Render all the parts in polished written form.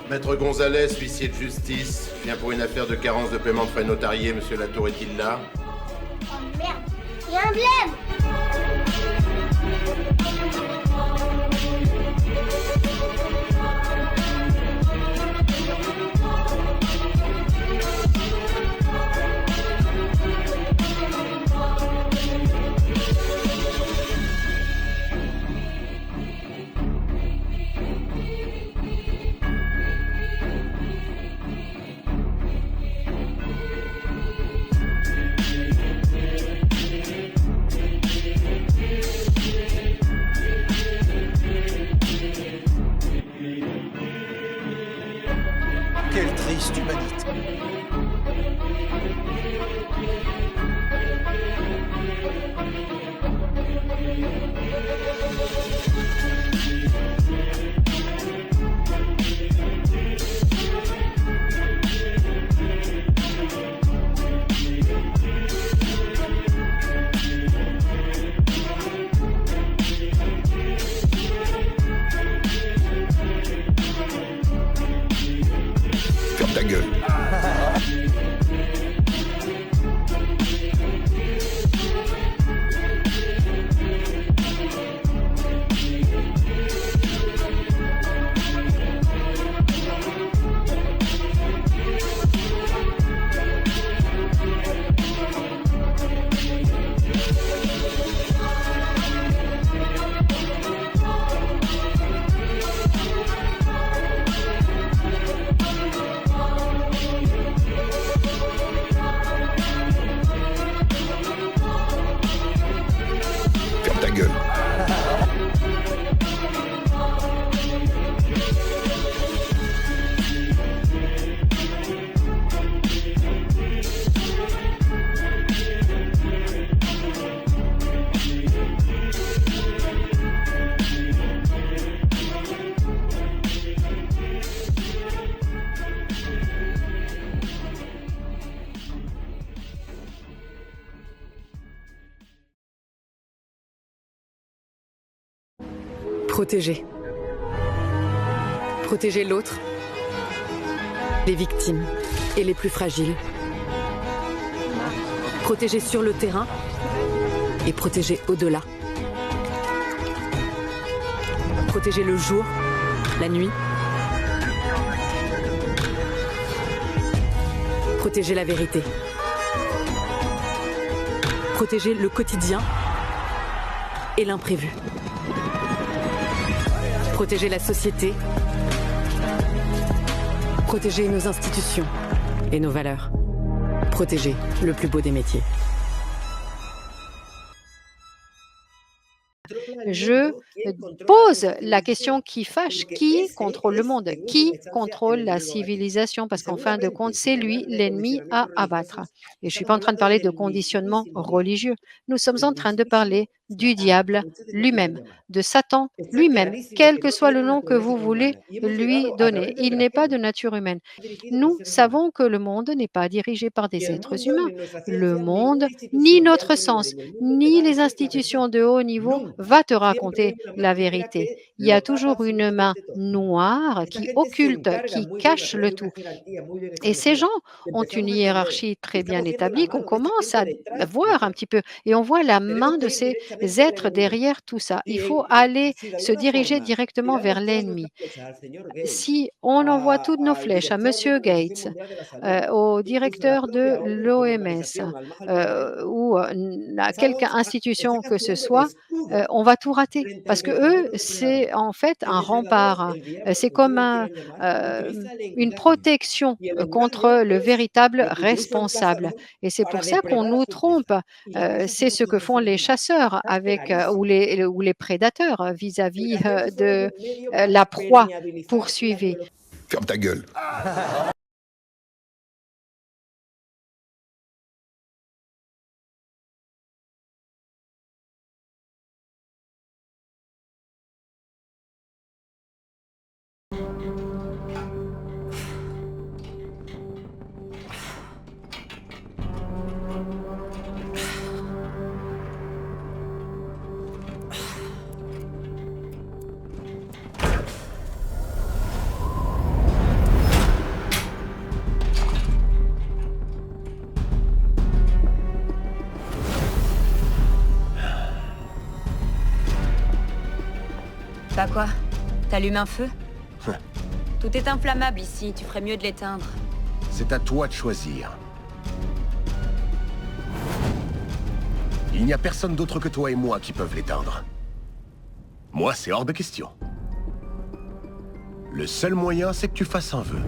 Maître Gonzalez, huissier de justice, vient pour une affaire de carence de paiement de frais notariés. Monsieur Latour est-il là? Oh merde, il y a un blême. Quelle triste humanité. Ferme ta gueule. Ferme ta gueule. Protéger. Protéger l'autre, les victimes et les plus fragiles. Protéger sur le terrain et protéger au-delà. Protéger le jour, la nuit. Protéger la vérité. Protéger le quotidien et l'imprévu. Protéger la société. Protéger nos institutions et nos valeurs. Protéger le plus beau des métiers. Je pose la question qui fâche. Qui contrôle le monde? Qui contrôle la civilisation? Parce qu'en fin de compte, c'est lui l'ennemi à abattre. Et je ne suis pas en train de parler de conditionnement religieux. Nous sommes en train de parler du diable lui-même, de Satan lui-même, quel que soit le nom que vous voulez lui donner. Il n'est pas de nature humaine. Nous savons que le monde n'est pas dirigé par des êtres humains. Le monde, ni notre sens, ni les institutions de haut niveau va te raconter la vérité. Il y a toujours une main noire qui occulte, qui cache le tout. Et ces gens ont une hiérarchie très bien établie qu'on commence à voir un petit peu. Et on voit la main de ces êtres derrière tout ça. Il faut aller se diriger directement vers l'ennemi. Si on envoie toutes nos flèches à Monsieur Gates, au directeur de l'OMS ou à quelque institution que ce soit, on va tout rater parce que eux, c'est en fait un rempart. C'est comme une protection contre le véritable responsable. Et c'est pour ça qu'on nous trompe. C'est ce que font les chasseurs avec ou les prédateurs vis-à-vis de la proie poursuivie. Ferme ta gueule. Bah quoi? T'allumes un feu? Tout est inflammable ici, tu ferais mieux de l'éteindre. C'est à toi de choisir. Il n'y a personne d'autre que toi et moi qui peuvent l'éteindre. Moi, c'est hors de question. Le seul moyen, c'est que tu fasses un vœu.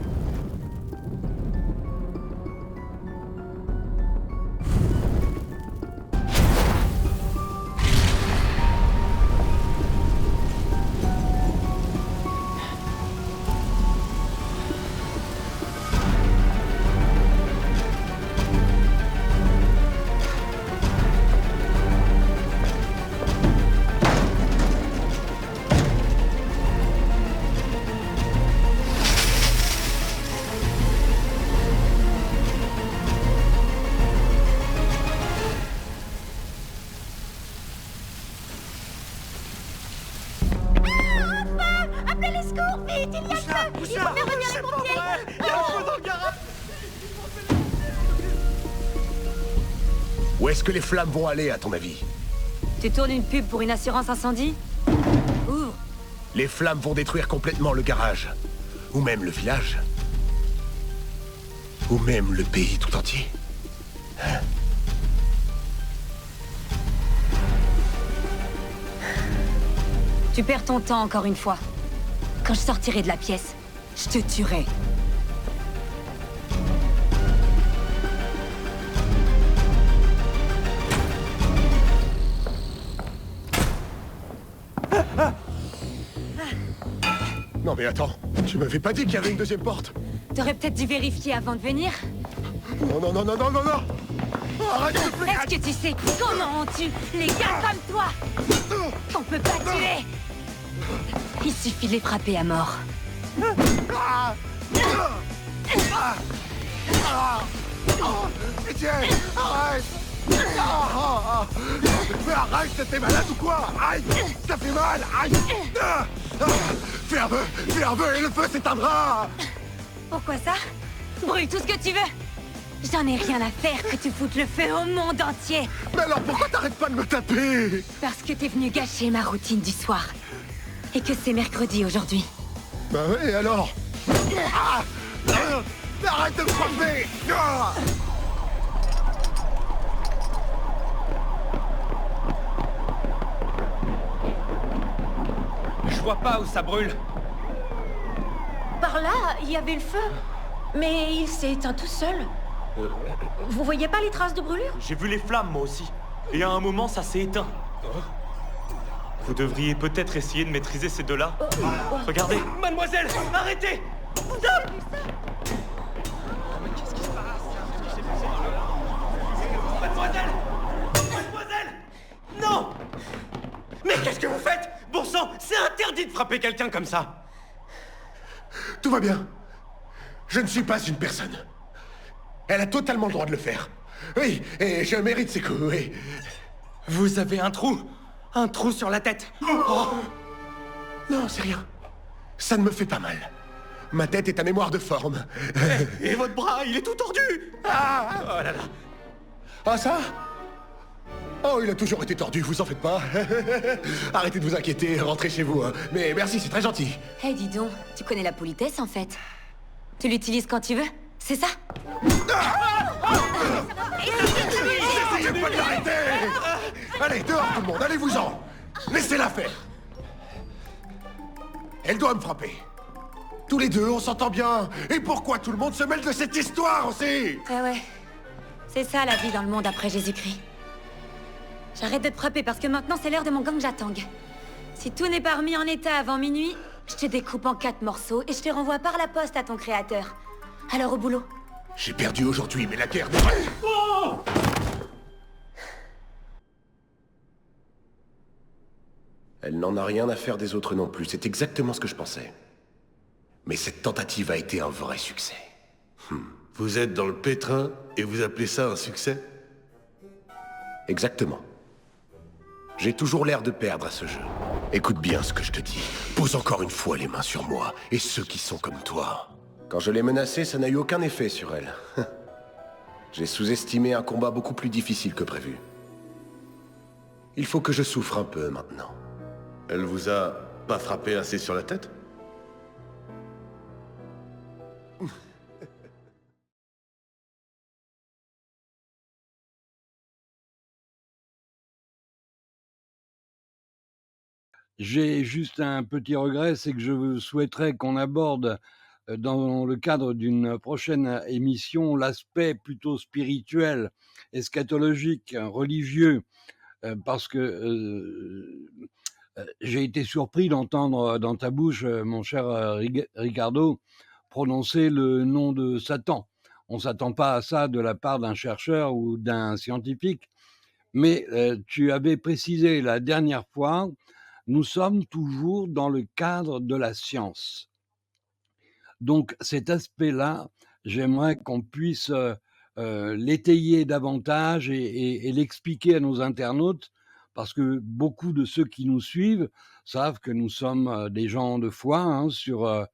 Où est-ce que les flammes vont aller, à ton avis? Tu tournes une pub pour une assurance incendie? Ouvre. Les flammes vont détruire complètement le garage. Ou même le village. Ou même le pays tout entier. Hein? Tu perds ton temps encore une fois. Quand je sortirai de la pièce, je te tuerai. Non mais attends, tu m'avais pas dit qu'il y avait une deuxième porte. T'aurais peut-être dû vérifier avant de venir. Non, non, non, non, non, non, non. Arrête de pleurer. Est-ce que tu sais comment on tue les gars comme toi? On peut pas tuer. Il suffit de les frapper à mort. Pitié, arrête. Mais arrête, t'es malade ou quoi? Aïe, ça fait mal, aïe. Fais un vœu et le feu s'éteindra. Pourquoi ça? Brûle tout ce que tu veux. J'en ai rien à faire que tu foutes le feu au monde entier. Mais alors pourquoi t'arrêtes pas de me taper? Parce que t'es venu gâcher ma routine du soir. Et que c'est mercredi aujourd'hui. Bah oui, alors. Arrête de me frapper. Je vois pas où ça brûle. Par là, il y avait le feu. Mais il s'est éteint tout seul. Vous voyez pas les traces de brûlure? J'ai vu les flammes, moi aussi. Et à un moment, ça s'est éteint. Vous devriez peut-être essayer de maîtriser ces deux-là. Regardez. Mademoiselle, arrêtez! Mademoiselle! Mademoiselle! Non! Mais qu'est-ce que vous faites? Bon sang, c'est interdit de frapper quelqu'un comme ça! Tout va bien. Je ne suis pas une personne. Elle a totalement le droit de le faire. Oui, et je mérite ses coups, oui. Vous avez un trou? Un trou sur la tête? Oh. Non, c'est rien. Ça ne me fait pas mal. Ma tête est à mémoire de forme. Et votre bras, il est tout tordu! Ah, Oh là là! ah ça? Oh, il a toujours été tordu, vous en faites pas. Arrêtez de vous inquiéter, rentrez chez vous. Hein. Mais merci, c'est très gentil. Hey, dis donc, tu connais la politesse en fait. Tu l'utilises quand tu veux, c'est ça? Essayez pas de l'arrêter! Allez, dehors tout le monde, allez-vous-en! Laissez-la faire! Elle doit me frapper. Tous les deux, on s'entend bien. Et pourquoi tout le monde se mêle de cette histoire aussi? Ah ouais, c'est ça la vie dans le monde après Jésus-Christ. J'arrête de te frapper parce que maintenant c'est l'heure de mon gang Jatang. Si tout n'est pas remis en état avant minuit, je te découpe en 4 morceaux et je te renvoie par la poste à ton créateur. Alors au boulot. J'ai perdu aujourd'hui, mais la guerre devrait... Oh! Elle n'en a rien à faire des autres non plus, c'est exactement ce que je pensais. Mais cette tentative a été un vrai succès. Vous êtes dans le pétrin et vous appelez ça un succès? Exactement. J'ai toujours l'air de perdre à ce jeu. Écoute bien ce que je te dis. Pose encore une fois les mains sur moi, et ceux qui sont comme toi. Quand je l'ai menacée, ça n'a eu aucun effet sur elle. J'ai sous-estimé un combat beaucoup plus difficile que prévu. Il faut que je souffre un peu maintenant. Elle vous a Pas frappé assez sur la tête? J'ai juste un petit regret, c'est que je souhaiterais qu'on aborde, dans le cadre d'une prochaine émission, l'aspect plutôt spirituel, eschatologique, religieux, parce que, j'ai été surpris d'entendre, dans ta bouche, mon cher, Ricardo, prononcer le nom de Satan. On ne s'attend pas à ça de la part d'un chercheur ou d'un scientifique, mais, tu avais précisé la dernière fois: «Nous sommes toujours dans le cadre de la science». Donc cet aspect-là, j'aimerais qu'on puisse, l'étayer davantage et l'expliquer à nos internautes, parce que beaucoup de ceux qui nous suivent savent que nous sommes, des gens de foi, hein, sur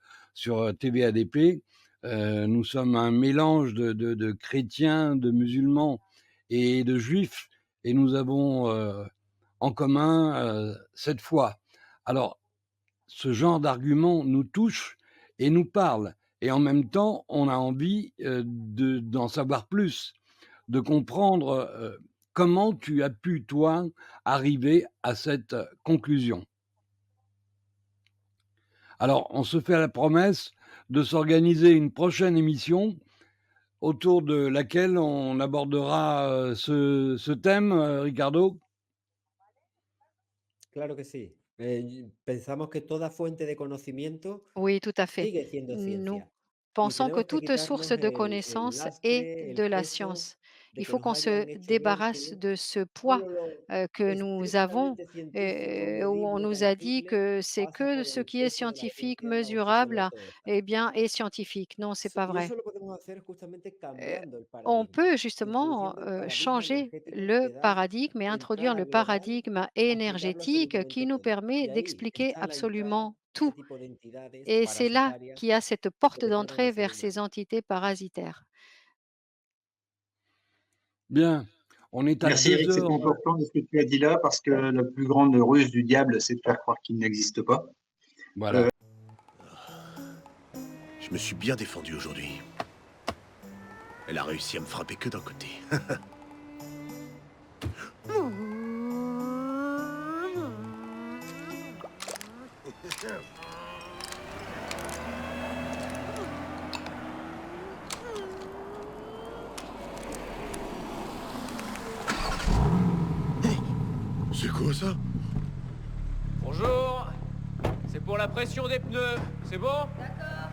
TV ADP. Nous sommes un mélange de chrétiens, de musulmans et de juifs, et nous avons, en commun, cette foi. Alors, ce genre d'argument nous touche et nous parle, et en même temps, on a envie, d'en savoir plus, de comprendre, comment tu as pu, toi, arriver à cette conclusion. Alors, on se fait la promesse de s'organiser une prochaine émission autour de laquelle on abordera, ce thème, Ricardo? Claro que sí. Pensamos que toda fuente de conocimiento Oui, tout à fait. sigue siendo Nous ciencia. Y pensons que tenemos que toute source quitarnos de el connaissance est lastre, de el la peso science. de Il que faut nos qu'on se hayan hecho ver débarrasse que de ce poids, solo lo que nous avons, estrictamente científico, où on medible, nous a dit tangible, que c'est pasa que por ce el qui est peso de la scientifique, ciencia para oxigenar mesurable, todo esto. eh bien, est scientifique. Non, c'est pas Y vrai. eso lo podemos hacer justamente cambiando el On paradigma, peut justement, introduciendo un paradigma changer energético le que da paradigme et introduire entrada le global paradigme a explicarlo énergétique qui absolutamente nous todo. permet Y ahí d'expliquer está la entrada absolument a este tout. tipo de entidades Et c'est là parasitarias qu'il y a cette que porte penetran el d'entrée ser vers humano. ces entités parasitaires. Bien, on est à Merci 2 Eric, c'est heures. important ce que tu as dit là, parce que la plus grande ruse du diable, c'est de faire croire qu'il n'existe pas. Voilà. Je me suis bien défendu aujourd'hui. Elle a réussi à me frapper que d'un côté. C'est quoi ça? Bonjour. C'est pour la pression des pneus. C'est bon? D'accord.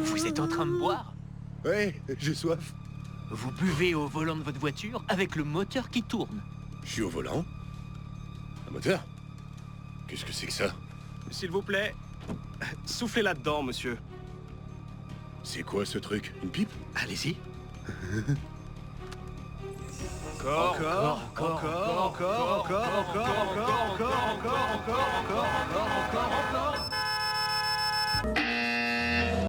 Vous êtes en train de boire? Ouais, j'ai soif. Vous buvez au volant de votre voiture avec le moteur qui tourne. Je suis au volant. Un moteur? Qu'est-ce que c'est que ça? S'il vous plaît, soufflez là-dedans, monsieur. C'est quoi ce truc? Une pipe? Allez-y. Encore, encore, encore, encore, encore, encore, encore, encore, encore, encore, encore, encore, encore, encore.